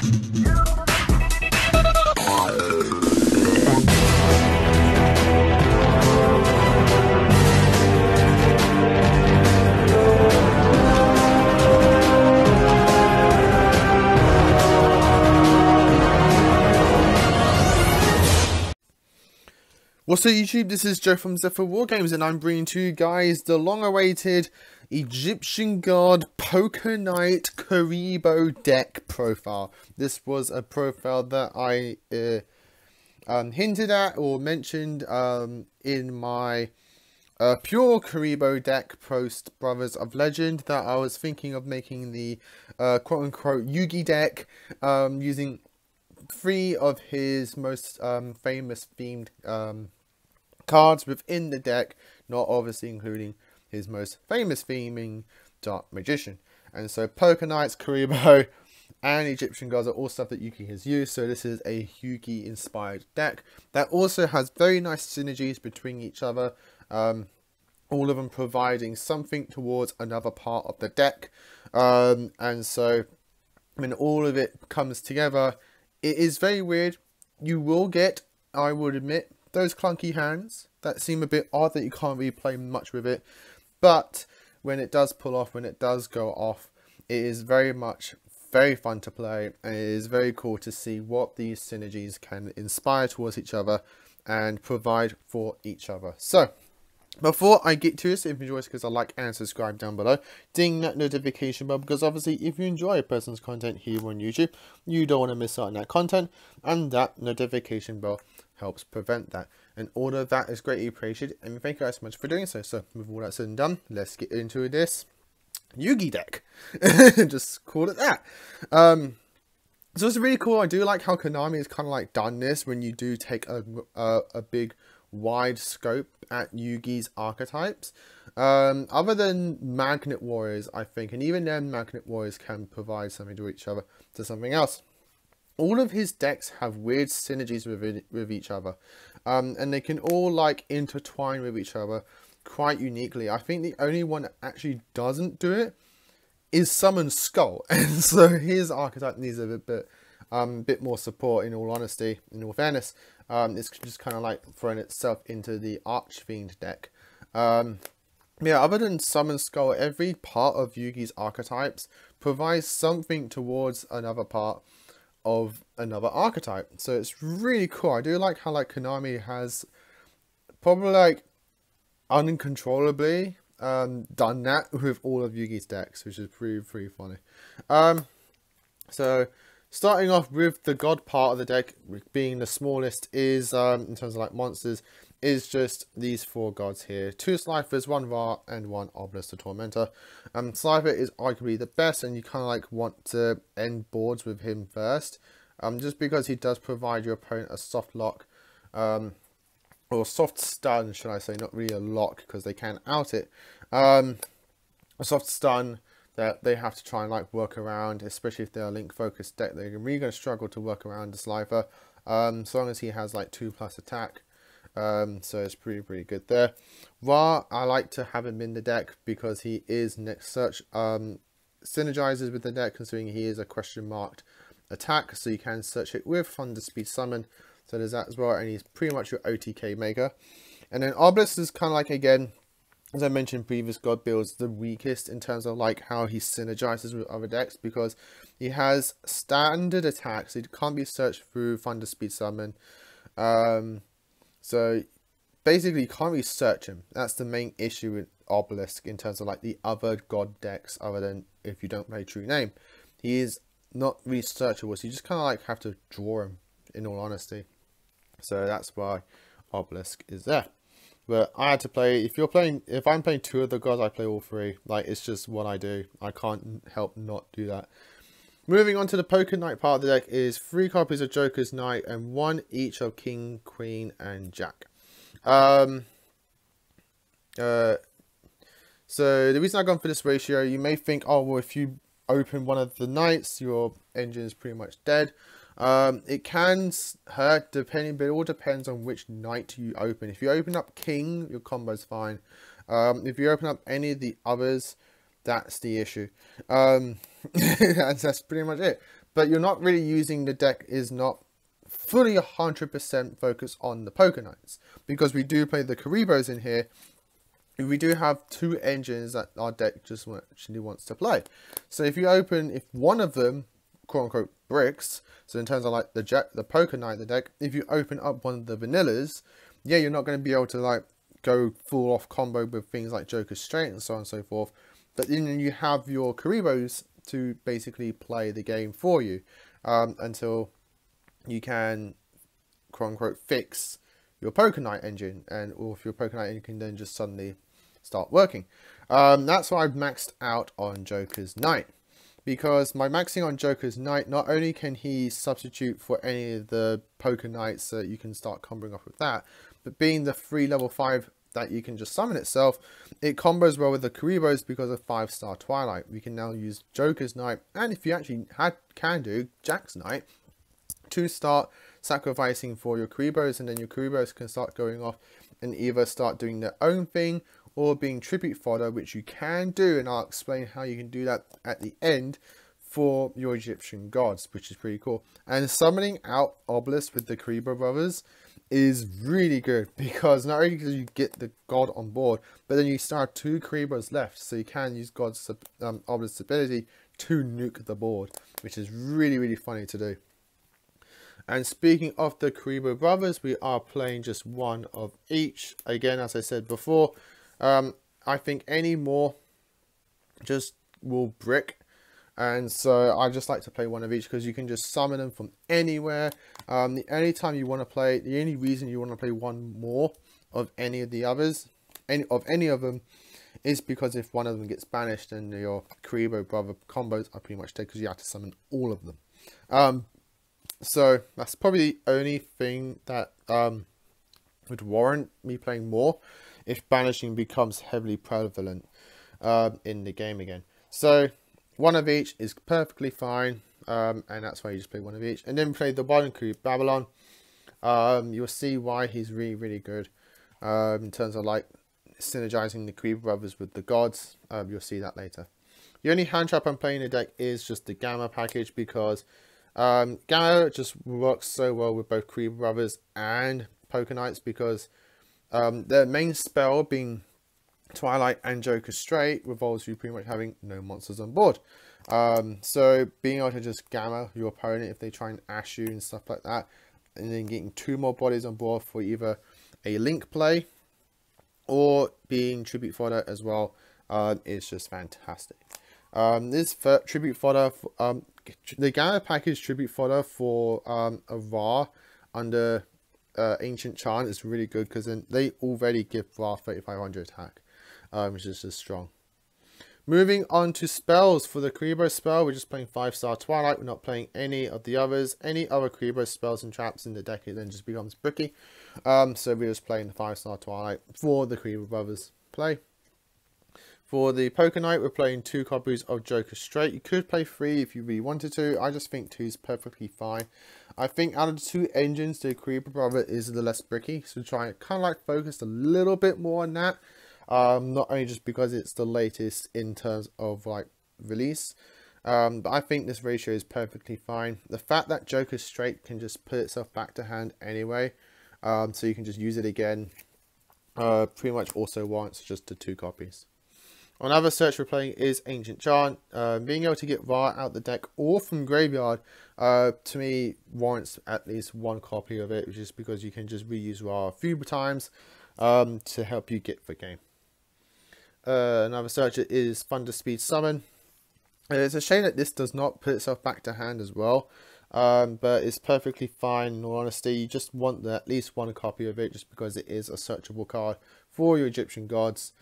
What's up YouTube, this is Joe from Zephyr Wargames and I'm bringing to you guys the long-awaited Egyptian God Poker Knight Kuriboh deck profile. This was a profile that I hinted at or mentioned in my pure Kuriboh deck post Brothers of Legend, that I was thinking of making the quote-unquote Yugi deck using 3 of his most famous themed cards within the deck, not obviously including his most famous theming, Dark Magician. And so Poker Knights, Kuriboh, and Egyptian gods are all stuff that Yugi has used. So this is a Yugi inspired deck that also has very nice synergies between each other, all of them providing something towards another part of the deck. And so when all of it comes together, it is very weird. You will get, I would admit, those clunky hands that seem a bit odd, that you can't really play much with it. But when it does pull off, when it does go off, it is very fun to play, and it is very cool to see what these synergies can inspire towards each other and provide for each other. So before I get to this, if you enjoy this, because I like and subscribe down below, ding that notification bell, because obviously if you enjoy a person's content here on YouTube, you don't want to miss out on that content, and that notification bell helps prevent that. And all of that is greatly appreciated, and thank you guys so much for doing so. So with all that said and done, let's get into this Yugi deck. Just call it that. So it's really cool. I do like how Konami has kind of like done this when you do take a big wide scope at Yugi's archetypes. Other than Magnet Warriors, I think, and even then Magnet Warriors can provide something to each other, to something else. All of his decks have weird synergies with each other, and they can all like intertwine with each other quite uniquely. I think the only one that actually doesn't do it is Summon Skull, and so his archetype needs a bit more support, in all honesty, in all fairness. It's just kind of like throwing itself into the Arch Fiend deck. Yeah, other than Summon Skull, every part of Yugi's archetypes provides something towards another part of another archetype. So it's really cool. I do like how like Konami has probably like uncontrollably done that with all of Yugi's decks, which is pretty funny. So starting off with the god part of the deck, being the smallest, is in terms of like monsters, is just these 4 gods here: 2 Slifer's, 1 Ra, and 1 Obelisk the Tormentor. Slifer is arguably the best, and you kind of like want to end boards with him first, just because he does provide your opponent a soft lock, or soft stun, should I say, not really a lock because they can out it. A soft stun that they have to try and like work around, especially if they're a link focused deck. They're really going to struggle to work around the Slifer, so long as he has like 2+ attack. So it's pretty good there. Ra, I like to have him in the deck because he is next search, synergizes with the deck, considering he is a question marked attack, so you can search it with Thunder Speed Summon. So there's that as well, and he's pretty much your OTK maker. And then Obelisk is kind of like, again, as I mentioned, previous god builds, the weakest in terms of like how he synergizes with other decks, because he has standard attacks. It can't be searched through Thunder Speed Summon. So basically you can't really search him. That's the main issue with Obelisk in terms of like the other god decks, other than if you don't play True Name. He is not really searchable, so you just kind of like have to draw him, in all honesty. So that's why Obelisk is there. But I had to play, if I'm playing 2 of the gods, I play all 3. Like, it's just what I do. I can't help not do that. Moving on to the Poker Knight part of the deck is 3 copies of Joker's Knight and 1 each of King, Queen, and Jack. So the reason I've gone for this ratio, you may think, oh, well, if you open one of the knights, your engine is pretty much dead. It can hurt, depending, but it all depends on which knight you open. If you open up King, your combo's fine. If you open up any of the others, that's the issue. That's pretty much it. but you're not really using the deck is not fully 100% focused on the Poker Knights, because we do play the Kuribohs in here. We do have 2 engines that our deck just actually wants to play. So if one of them, quote unquote, bricks, so in terms of like the Poker Knight, the deck, if you open up one of the vanillas, yeah, you're not going to be able to like go full off combo with things like Joker Straight and so on and so forth. But then you have your Kuribohs to basically play the game for you until you can, quote unquote, fix your Poker Knight engine, or if your Poker Knight engine can then just suddenly start working. That's why I've maxed out on Joker's Knight, because by maxing on Joker's Knight, not only can he substitute for any of the Poker Knights, so you can start comboing off with that, but being the free level 5 that you can just summon itself, it combos well with the Kuribohs because of 5-star Twilight. We can now use Joker's Knight, and if you actually can do Jack's Knight, to start sacrificing for your Kuribohs, and then your Kuribohs can start going off and either start doing their own thing or being tribute fodder, which you can do, and I'll explain how you can do that at the end for your Egyptian gods, which is pretty cool. And summoning out Obelisk with the Kuriboh brothers is really good, because not only do you get the god on board, but then you start 2 Kuribohs left, so you can use God's Obelisk's ability to nuke the board, which is really, really funny to do. And speaking of the Kuriboh brothers, we are playing just one of each. Again, as I said before, I think any more just will brick. And so I just like to play one of each, because you can just summon them from anywhere. The only time you want to play, the only reason you want to play one more of any of the others, any of them, is because if one of them gets banished, then your Kuriboh brother combos are pretty much dead, because you have to summon all of them. So that's probably the only thing that would warrant me playing more, if banishing becomes heavily prevalent in the game again. So one of each is perfectly fine, and that's why you just play one of each. And then play the bottom Kuriboh Babylon. You'll see why he's really, really good in terms of like synergizing the Kuriboh brothers with the gods. You'll see that later. The only hand trap I'm playing in the deck is just the Gamma package, because Gamma just works so well with both Kuriboh brothers and Poker Knights, because their main spell being Twilight and Joker Straight revolves you pretty much having no monsters on board. So being able to just Gamma your opponent if they try and ash you and stuff like that, and then getting 2 more bodies on board for either a Link play or being tribute fodder as well, is just fantastic. This tribute fodder, the Gamma package tribute fodder for a Ra under Ancient Chant is really good, because then they already give Ra 3500 attack, which is just strong. Moving on to spells. For the Kuriboh spell, we're just playing 5-star Twilight. We're not playing any of the others. Any other Kuriboh spells and traps in the deck, it then just becomes bricky. So we're just playing the 5-star Twilight for the Kuriboh brothers play. For the Poker Knight, we're playing 2 copies of Joker Straight. You could play 3 if you really wanted to. I just think 2 is perfectly fine. I think out of the 2 engines, the Kuriboh brother is the less bricky, so try and kind of like focus a little bit more on that. Not only just because it's the latest in terms of like release, but I think this ratio is perfectly fine. The fact that Joker Straight can just put itself back to hand anyway, so you can just use it again, pretty much also warrants just the 2 copies. Another search we're playing is Ancient Chant. Being able to get Ra out the deck or from graveyard, to me, warrants at least 1 copy of it, which is because you can just reuse Ra a few times to help you get the game. Another search is Thunder Speed Summon. It's a shame that this does not put itself back to hand as well, but it's perfectly fine. In all honesty, you just want at least 1 copy of it, just because it is a searchable card for your Egyptian gods.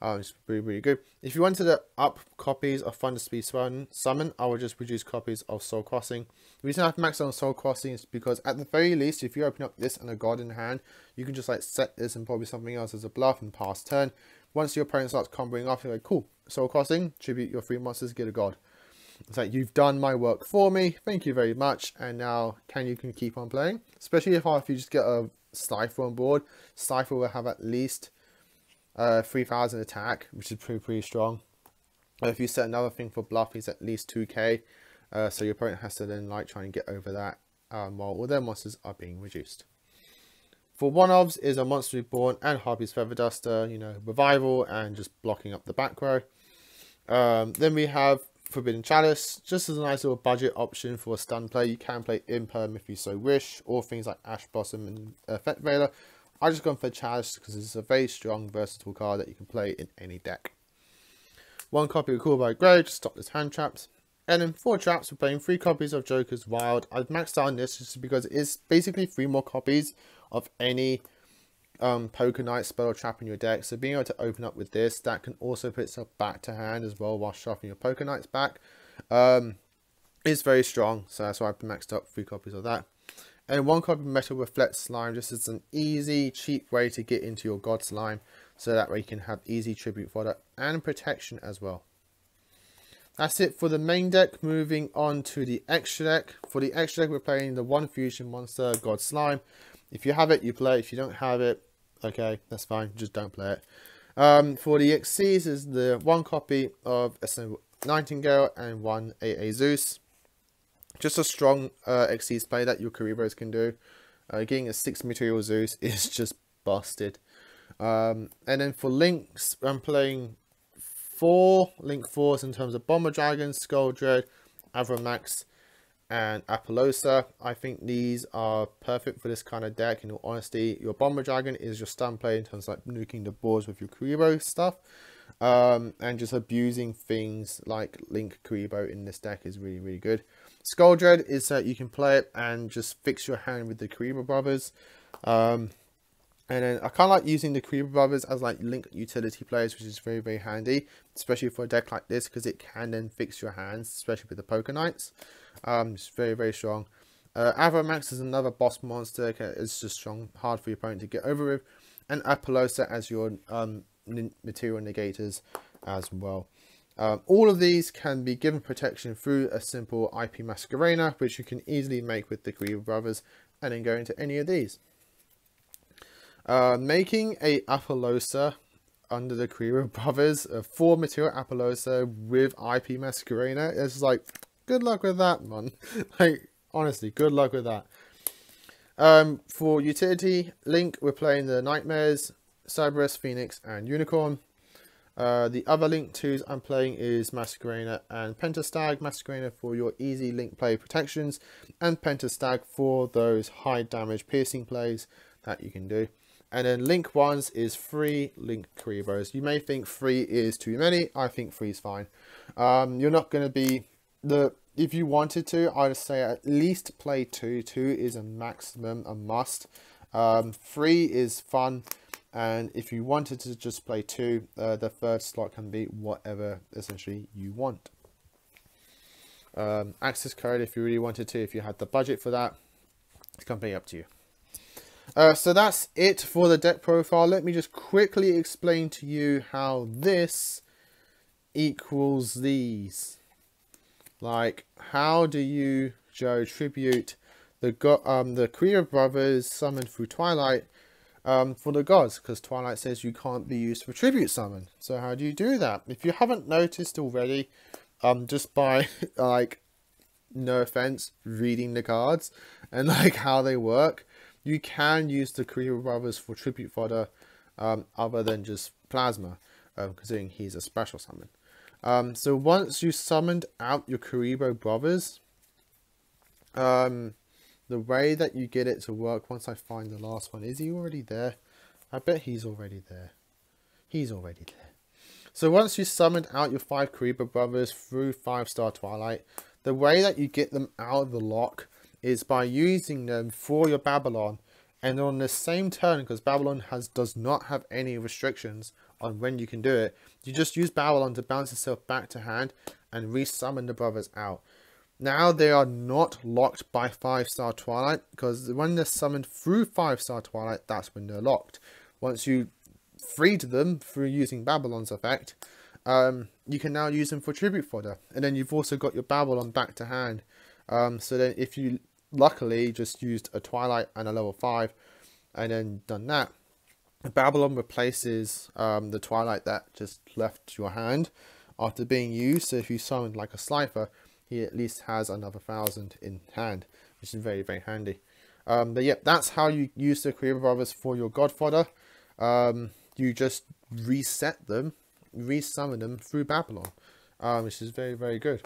It's really, really good. If you wanted to up copies of Thunder Speed Summon, I would just produce copies of Soul Crossing. The reason I have maxed on Soul Crossing is because at the very least, if you open up this and a god in hand, you can just like set this and probably something else as a bluff and pass turn. Once your opponent starts comboing off, you're like, cool, Soul Crossing, tribute your 3 monsters, get a god. It's like, you've done my work for me, thank you very much, and now you can keep on playing. Especially if you just get a Cypher on board. Cypher will have at least 3000 attack, which is pretty strong. If you set another thing for bluff, he's at least 2k. So your opponent has to then like try and get over that while all their monsters are being reduced. For one-ofs is a Monster Reborn and Harpy's Feather Duster, you know, revival and just blocking up the back row. Then we have Forbidden Chalice, just as a nice little budget option for a stun play. You can play Imperm if you so wish, or things like Ash Blossom and Effect Veiler. I just gone for Chalice because it's a very strong, versatile card that you can play in any deck. One copy of Kuriboh Grey to stop this hand traps. And then 4 traps, we're playing 3 copies of Joker's Wild. I've maxed out on this just because it is basically 3 more copies of any Poker Knight spell or trap in your deck. So being able to open up with this, that can also put itself back to hand as well while shuffling your Poker Knights back. Is very strong, so that's why I've maxed up 3 copies of that. And 1 copy of Metal Reflect Slime, just as an easy, cheap way to get into your God Slime. So that way you can have easy tribute fodder and protection as well. That's it for the main deck. Moving on to the extra deck. For the extra deck, we're playing the 1 fusion monster, God Slime. If you have it, you play. If you don't have it, okay, that's fine. Just don't play it. For the Xyz is the 1 copy of Assemble Nightingale and 1 AA Zeus. Just a strong Xyz play that your Kuribohs can do. Getting a 6 material Zeus is just busted. And then for links, I'm playing 4 Link 4s in terms of Bomber Dragon, Skull Dread, Avramax, and Apollosa. I think these are perfect for this kind of deck. In all honesty, your Bomber Dragon is your stun play in terms of like nuking the boards with your Kuriboh stuff. And just abusing things like Link Kuriboh in this deck is really, really good. Skull Dread is that you can play it and just fix your hand with the Kuriboh brothers. And then I kind of like using the Kuriboh brothers as like Link utility players, which is very, very handy, especially for a deck like this, because it can then fix your hands, especially with the Poker Knights. It's very, very strong. Avramax is another boss monster. It's just strong, hard for your opponent to get over with. And Apollosa as your material negators as well. All of these can be given protection through a simple IP Masquerena, which you can easily make with the Kuriboh brothers, and then go into any of these. Making a Apollosa under the Kuriboh brothers, a 4 material Apollosa with IP Masquerena, it's like, good luck with that, man. Like, honestly, good luck with that. For utility, Link, we're playing the Nightmares, Cerberus, Phoenix, and Unicorn. The other Link 2s I'm playing is Masquerena and Pentastag. Masquerena for your easy Link play protections, and Pentastag for those high damage piercing plays that you can do. And then Link 1s is 3 Link Kuribohs. You may think 3 is too many. I think 3 is fine. You're not going to be if you wanted to, I'd say at least play 2. 2 is a maximum, a must. 3 is fun. And if you wanted to just play 2, the third slot can be whatever essentially you want. Access code if you really wanted to, if you had the budget for that, it's completely up to you. So that's it for the deck profile. Let me just quickly explain to you how this equals these. Like, how do you, Joe, tribute the Kuriboh brothers summoned through Twilight for the gods? Because Twilight says you can't be used for tribute summon. So how do you do that? If you haven't noticed already, just by like, no offense, reading the cards and like how they work, you can use the Kuriboh brothers for tribute fodder other than just plasma, considering he's a special summon. So once you summoned out your Kuriboh brothers, the way that you get it to work, once I find the last one, is he already there? I bet he's already there. He's already there. So once you summoned out your 5 Kuriboh brothers through 5-star Twilight, the way that you get them out of the lock is by using them for your Babylon, and on the same turn, because Babylon does not have any restrictions on when you can do it, you just use Babylon to bounce itself back to hand and resummon the brothers out. Now they are not locked by 5-star Twilight, because when they're summoned through 5-star Twilight, that's when they're locked. Once you freed them through using Babylon's effect, you can now use them for tribute fodder, and then you've also got your Babylon back to hand. So then if you luckily just used a Twilight and a level 5 and then done that, Babylon replaces the Twilight that just left your hand after being used. So if you summoned like a Slifer, he at least has another 1,000 in hand, which is very, very handy. But yeah, that's how you use the Kuriboh brothers for your god fodder. You just reset them, resummon them through Babylon, which is very, very good.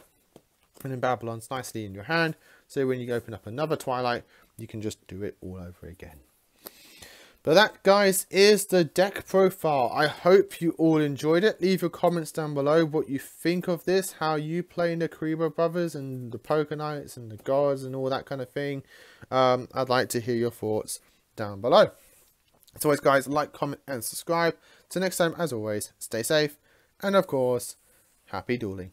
And then Babylon's nicely in your hand, so when you open up another Twilight, you can just do it all over again. But that, guys, is the deck profile. I hope you all enjoyed it. Leave your comments down below what you think of this, how you play in the Kuriboh brothers and the Poker Knights and the gods and all that kind of thing. I'd like to hear your thoughts down below. As always, guys, like, comment and subscribe. Till next time, as always, stay safe and, of course, happy dueling.